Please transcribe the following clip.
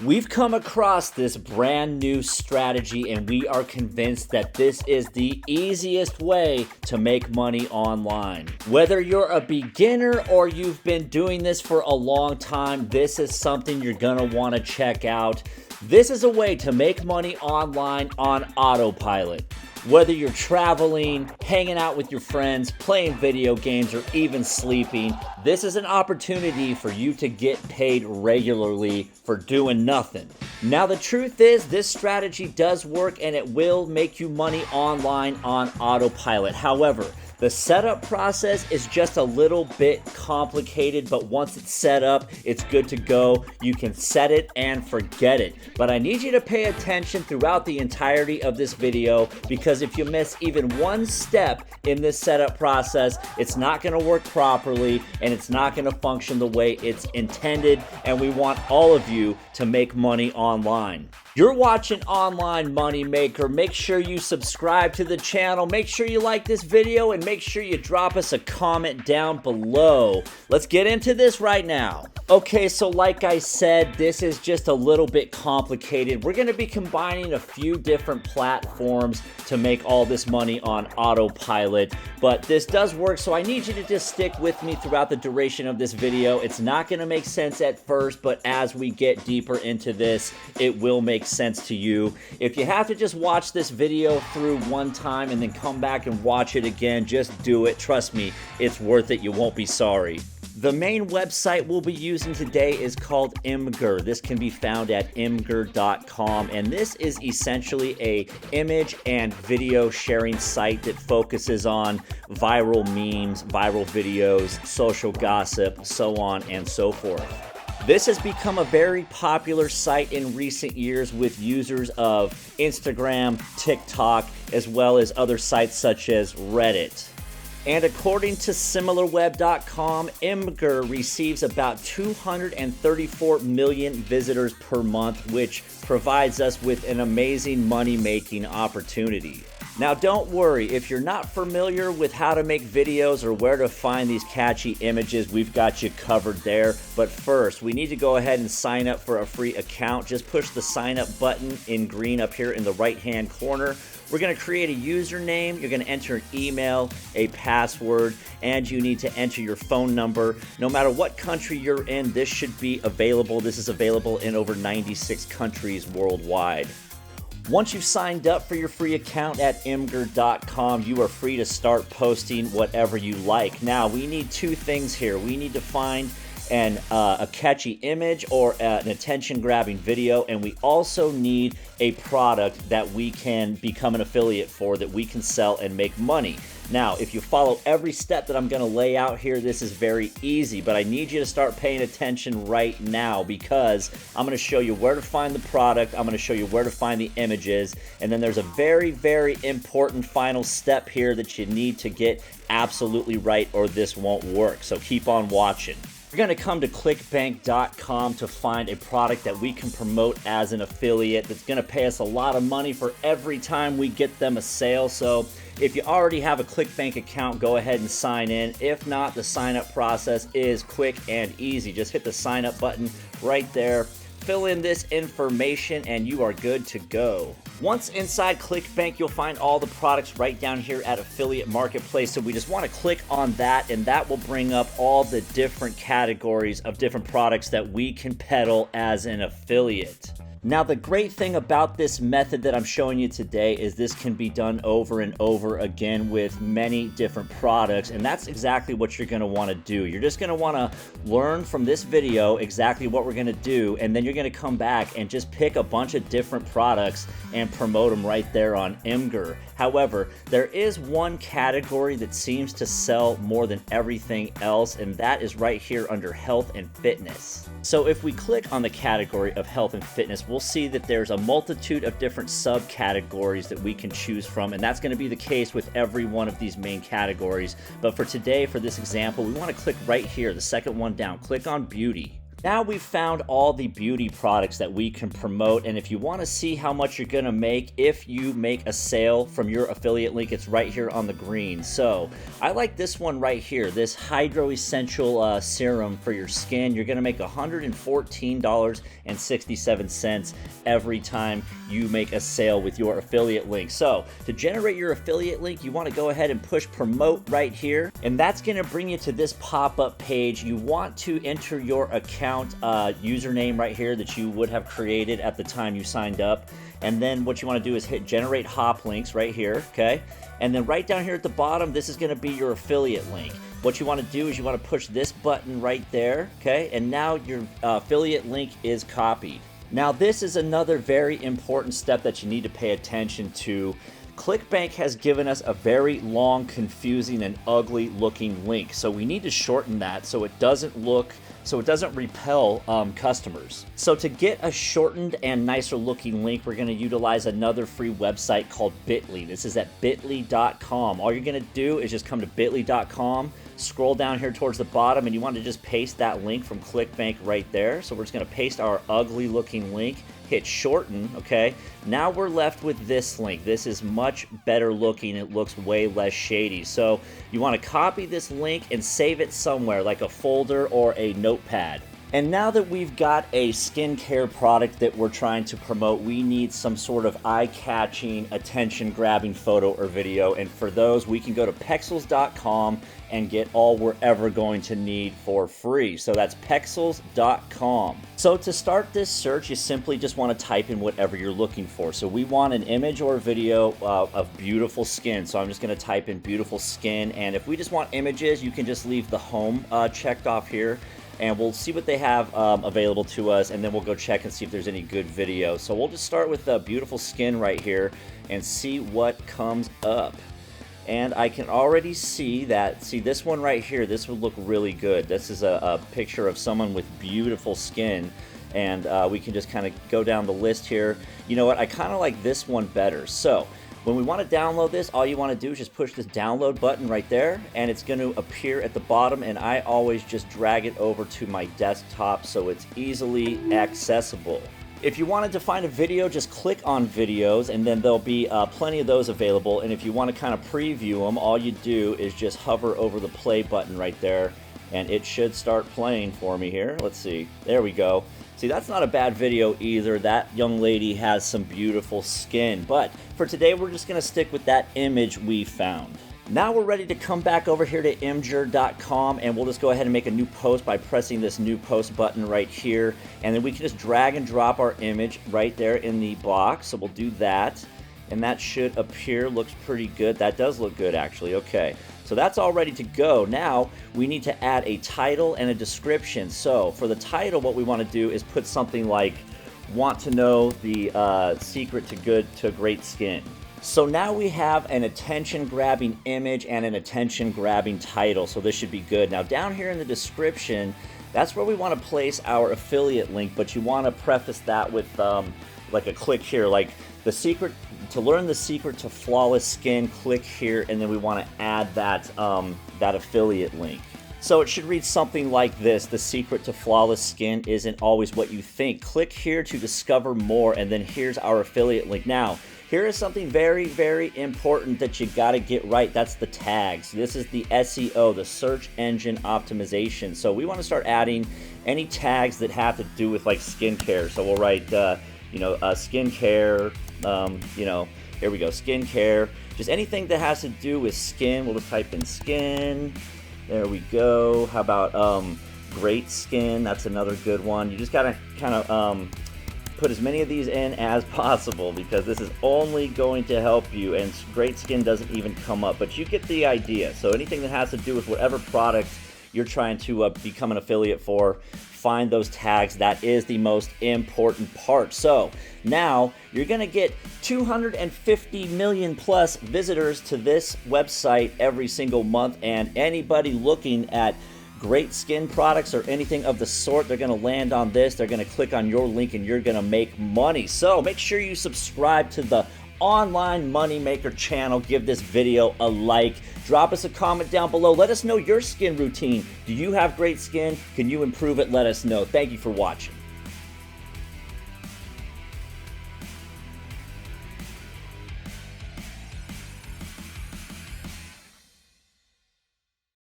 We've come across this brand new strategy and we are convinced that this is the easiest way to make money online. Whether you're a beginner or you've been doing this for a long time, this is something you're gonna wanna check out. This is a way to make money online on autopilot. Whether you're traveling, hanging out with your friends, playing video games, or even sleeping, this is an opportunity for you to get paid regularly for doing nothing. Now, the truth is, this strategy does work and it will make you money online on autopilot. However, the setup process is just a little bit complicated, but once it's set up, it's good to go. You can set it and forget it. But I need you to pay attention throughout the entirety of this video, because if you miss even one step in this setup process, it's not gonna work properly and it's not gonna function the way it's intended, and we want all of you to make money online. You're watching Online Moneymaker. Make sure you subscribe to the channel. Make sure you like this video and make sure you drop us a comment down below. Let's get into this right now. Okay, so like I said, this is just a little bit complicated. We're gonna be combining a few different platforms to make all this money on autopilot, but this does work, so I need you to just stick with me throughout the duration of this video. It's not gonna make sense at first, but as we get deeper into this, it will make sense to you. If you have to just watch this video through one time and then come back and watch it again, just do it. Trust me, it's worth it. You won't be sorry. The main website we'll be using today is called Imgur. This can be found at imgur.com, and this is essentially a image and video sharing site that focuses on viral memes, viral videos, social gossip, so on and so forth. This has become a very popular site in recent years with users of Instagram, TikTok, as well as other sites such as Reddit. And according to SimilarWeb.com, Imgur receives about 234 million visitors per month, which provides us with an amazing money-making opportunity. Now, don't worry, if you're not familiar with how to make videos or where to find these catchy images, we've got you covered there. But first, we need to go ahead and sign up for a free account. Just push the sign up button in green up here in the right-hand corner. We're gonna create a username. You're gonna enter an email, a password, and you need to enter your phone number. No matter what country you're in, this should be available. This is available in over 96 countries worldwide. Once you've signed up for your free account at imgur.com, you are free to start posting whatever you like. Now, we need two things here. We need to find a catchy image or an attention-grabbing video, and we also need a product that we can become an affiliate for, that we can sell and make money. Now, if you follow every step that I'm going to lay out here, this is very easy, but I need you to start paying attention right now, because I'm going to show you where to find the product, I'm going to show you where to find the images, and then there's a very, very important final step here that you need to get absolutely right or this won't work. So keep on watching. You're going to come to clickbank.com to find a product that we can promote as an affiliate that's going to pay us a lot of money for every time we get them a sale. So if you already have a Clickbank account, go ahead and sign in. If not, the sign up process is quick and easy. Just hit the sign up button right there. Fill in this information and you are good to go. Once inside Clickbank, you'll find all the products right down here at Affiliate Marketplace. So we just want to click on that, and that will bring up all the different categories of different products that we can peddle as an affiliate. Now, the great thing about this method that I'm showing you today is this can be done over and over again with many different products, and that's exactly what you're going to want to do. You're just going to want to learn from this video exactly what we're going to do, and then you're going to come back and just pick a bunch of different products and promote them right there on Imgur. However, there is one category that seems to sell more than everything else, and that is right here under health and fitness. So if we click on the category of health and fitness, we'll see that there's a multitude of different subcategories that we can choose from, and that's going to be the case with every one of these main categories. But for today, for this example, we want to click right here, the second one down. Click on beauty. Now we've found all the beauty products that we can promote, and if you want to see how much you're going to make if you make a sale from your affiliate link, it's right here on the green. So I like this one right here, this Hydro Essential Serum for your skin. You're going to make $114.67 every time you make a sale with your affiliate link. So to generate your affiliate link, you want to go ahead and push promote right here, and that's going to bring you to this pop-up page. You want to enter your account username right here that you would have created at the time you signed up, and then what you want to do is hit generate hop links right here, okay? And then right down here at the bottom, this is going to be your affiliate link. What you want to do is you want to push this button right there, okay? And now your affiliate link is copied. Now this is another very important step that you need to pay attention to. Clickbank has given us a very long, confusing, and ugly looking link. So we need to shorten that so it doesn't repel customers. So to get a shortened and nicer looking link, we're going to utilize another free website called Bitly. This is at bitly.com. All you're going to do is just come to bitly.com, scroll down here towards the bottom, and you want to just paste that link from Clickbank right there. So we're just going to paste our ugly looking link, hit shorten, okay? Now we're left with this link. This is much better looking. It looks way less shady. So you want to copy this link and save it somewhere, like a folder or a notepad. And now that we've got a skincare product that we're trying to promote, we need some sort of eye-catching, attention-grabbing photo or video. And for those, we can go to pexels.com and get all we're ever going to need for free. So that's pexels.com. So to start this search, you simply just want to type in whatever you're looking for. So we want an image or video of beautiful skin. So I'm just going to type in beautiful skin. And if we just want images, you can just leave the home checked off here, and we'll see what they have available to us, and then we'll go check and see if there's any good video. So we'll just start with beautiful skin right here and see what comes up. And I can already see that, this one right here, this would look really good. This is a picture of someone with beautiful skin, and we can just kind of go down the list here. You know what, I kind of like this one better. So when we want to download this, all you want to do is just push this download button right there, and it's going to appear at the bottom, and I always just drag it over to my desktop so it's easily accessible. If you wanted to find a video, just click on videos, and then there'll be plenty of those available. And if you want to kind of preview them, all you do is just hover over the play button right there, and it should start playing for me here. Let's see. There we go. See, that's not a bad video either. That young lady has some beautiful skin. But for today, we're just going to stick with that image we found. Now we're ready to come back over here to imgur.com, and we'll just go ahead and make a new post by pressing this new post button right here, and then we can just drag and drop our image right there in the box. So we'll do that, and that should appear. Looks pretty good. That does look good, actually. Okay, so that's all ready to go. Now we need to add a title and a description. So for the title, what we want to do is put something like "Want to know the secret to great skin." So now we have an attention-grabbing image and an attention-grabbing title, so this should be good. Now down here in the description, that's where we want to place our affiliate link, but you want to preface that with like a click here, like the secret to learn the secret to flawless skin, click here, and then we want to add that that affiliate link. So it should read something like this: the secret to flawless skin isn't always what you think. Click here to discover more, and then here's our affiliate link. Now, here is something very, very important that you got to get right. That's the tags. This is the SEO, the search engine optimization. So we want to start adding any tags that have to do with like skincare. So we'll write, skincare, here we go, skincare. Just anything that has to do with skin. We'll just type in skin. There we go. How about great skin? That's another good one. You just got to kind of put as many of these in as possible, because this is only going to help you, and great skin doesn't even come up, but you get the idea. So anything that has to do with whatever product you're trying to become an affiliate for, find those tags. That is the most important part. So now you're going to get 250 million plus visitors to this website every single month, and anybody looking at great skin products or anything of the sort, they're going to land on this, they're going to click on your link, and you're going to make money. So make sure you subscribe to the online moneymaker channel, give this video a like. Drop us a comment down below. Let us know your skin routine. Do you have great skin? Can you improve it? Let us know. Thank you for watching.